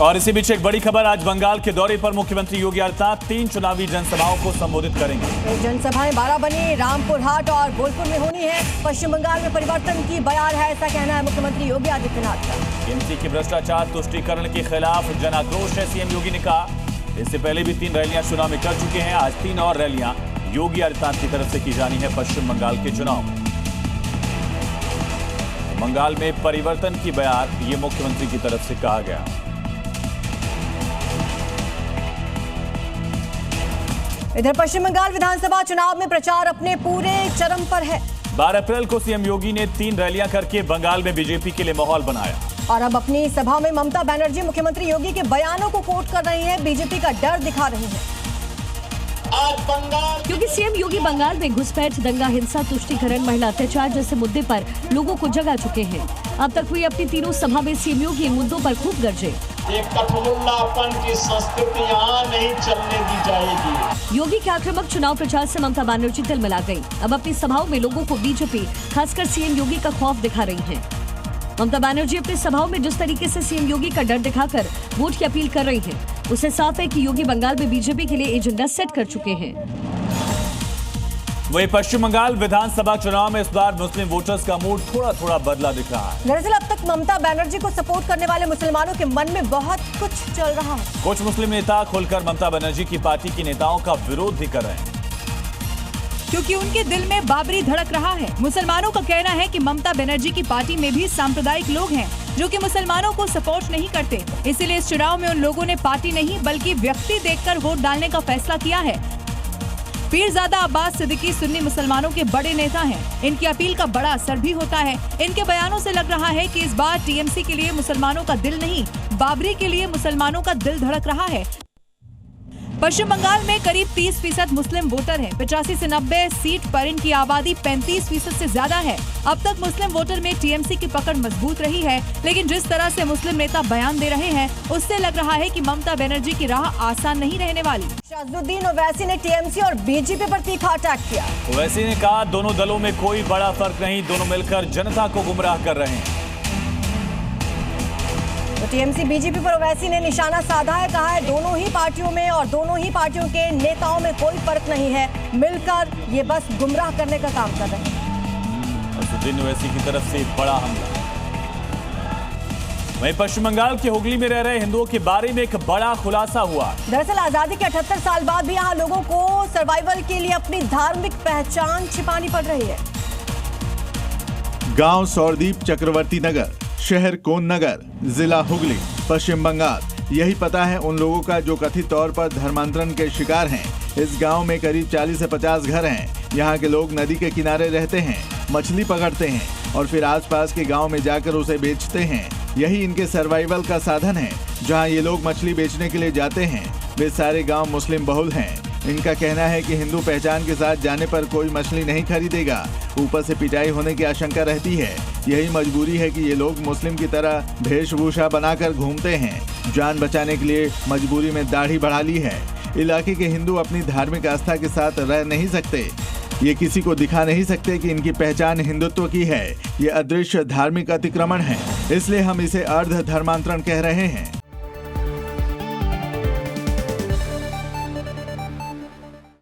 और इसी बीच एक बड़ी खबर, आज बंगाल के दौरे पर मुख्यमंत्री योगी आदित्यनाथ 3 चुनावी जनसभाओं को संबोधित करेंगे। जनसभाएं बाराबंकी, रामपुर हाट और बोलपुर में होनी है। पश्चिम बंगाल में परिवर्तन की बयार है, ऐसा कहना है मुख्यमंत्री योगी आदित्यनाथ का। टीएमसी के भ्रष्टाचार तुष्टीकरण के खिलाफ जन आक्रोश है, सीएम योगी ने कहा। इससे पहले भी 3 रैलियां चुनाव में कर चुके हैं। आज 3 और रैलियां योगी आदित्यनाथ की तरफ से की जानी है पश्चिम बंगाल के चुनाव में। बंगाल में परिवर्तन की बयार ये मुख्यमंत्री की तरफ से कहा गया। इधर पश्चिम बंगाल विधानसभा चुनाव में प्रचार अपने पूरे चरम पर है। 12 अप्रैल को सीएम योगी ने 3 रैलियां करके बंगाल में बीजेपी के लिए माहौल बनाया। और अब अपनी सभा में ममता बनर्जी मुख्यमंत्री योगी के बयानों को कोट कर रही हैं, बीजेपी का डर दिखा रही हैं। आज बंगाल, क्योंकि सीएम योगी बंगाल में घुसपैठ, दंगा, हिंसा, तुष्टीकरण, महिला अत्याचार जैसे मुद्दे पर लोगों को जगा चुके हैं। अब तक हुई अपनी तीनों सभा में सीएम योगी इन मुद्दों पर खूब गरजे। एक कठमुल्लापन की संस्कृति यहाँ नहीं चलने दी जाएगी। योगी के आक्रामक चुनाव प्रचार से ममता बनर्जी तिलमिला गई। अब अपनी सभाओं में लोगों को बीजेपी, खासकर सीएम योगी का खौफ दिखा रही है। ममता बनर्जी अपनी सभाओं में जिस तरीके से सीएम योगी का डर दिखाकर वोट की अपील कर रही हैं, उससे साफ है कि योगी बंगाल में बीजेपी के लिए एजेंडा सेट कर चुके हैं। वहीं पश्चिम बंगाल विधानसभा चुनाव में इस बार मुस्लिम वोटर्स का मूड थोड़ा थोड़ा बदला दिख रहा है। दरअसल अब तक ममता बनर्जी को सपोर्ट करने वाले मुसलमानों के मन में बहुत कुछ चल रहा है। कुछ मुस्लिम नेता खुलकर ममता बनर्जी की पार्टी के नेताओं का विरोध भी कर रहे हैं, क्योंकि उनके दिल में बाबरी धड़क रहा है। मुसलमानों का कहना है कि ममता बनर्जी की पार्टी में भी सांप्रदायिक लोग हैं जो कि मुसलमानों को सपोर्ट नहीं करते। इसीलिए इस चुनाव में उन लोगों ने पार्टी नहीं बल्कि व्यक्ति देखकर वोट डालने का फैसला किया है। पीरजादा अब्बास सिद्दीकी सुन्नी मुसलमानों के बड़े नेता हैं। इनकी अपील का बड़ा असर भी होता है। इनके बयानों से लग रहा है कि इस बार टीएमसी के लिए मुसलमानों का दिल नहीं, बाबरी के लिए मुसलमानों का दिल धड़क रहा है। पश्चिम बंगाल में करीब 30% मुस्लिम वोटर हैं। 85 से 90 सीट पर इनकी आबादी 35% से ज्यादा है। अब तक मुस्लिम वोटर में टीएमसी की पकड़ मजबूत रही है, लेकिन जिस तरह से मुस्लिम नेता बयान दे रहे हैं, उससे लग रहा है कि ममता बनर्जी की राह आसान नहीं रहने वाली। शाहजुद्दीन ओवैसी ने टीएमसी और बीजेपी पर तीखा अटैक किया। ओवैसी ने कहा, दोनों दलों में कोई बड़ा फर्क नहीं, दोनों मिलकर जनता को गुमराह कर रहे हैं। तो टीएमसी बीजेपी पर ओवैसी ने निशाना साधा है। कहा है दोनों ही पार्टियों में और दोनों ही पार्टियों के नेताओं में कोई फर्क नहीं है, मिलकर ये बस गुमराह करने का काम कर रहे हैं। शाहजुद्दीन ओवैसी की तरफ से बड़ा हमला। वहीं पश्चिम बंगाल के हुगली में रह रहे हिंदुओं के बारे में एक बड़ा खुलासा हुआ। दरअसल आजादी के 78 साल बाद भी यहाँ लोगों को सर्वाइवल के लिए अपनी धार्मिक पहचान छिपानी पड़ रही है। गांव सौरदीप चक्रवर्ती नगर, शहर कोन नगर, जिला हुगली, पश्चिम बंगाल। यही पता है उन लोगों का जो कथित तौर पर धर्मांतरण के शिकार हैं। इस गांव में करीब 40 से 50 घर हैं। यहाँ के लोग नदी के किनारे रहते हैं, मछली पकड़ते हैं और फिर आसपास के गांव में जाकर उसे बेचते हैं। यही इनके सर्वाइवल का साधन है। जहाँ ये लोग मछली बेचने के लिए जाते हैं, वे सारे गाँव मुस्लिम बहुल हैं। इनका कहना है कि हिंदू पहचान के साथ जाने पर कोई मछली नहीं खरीदेगा, ऊपर से पिटाई होने की आशंका रहती है। यही मजबूरी है कि ये लोग मुस्लिम की तरह वेशभूषा बनाकर घूमते हैं। जान बचाने के लिए मजबूरी में दाढ़ी बढ़ा ली है। इलाके के हिंदू अपनी धार्मिक आस्था के साथ रह नहीं सकते। ये किसी को दिखा नहीं सकते कि इनकी पहचान हिंदुत्व की है। ये अदृश्य धार्मिक अतिक्रमण है, इसलिए हम इसे अर्ध धर्मांतरण कह रहे हैं।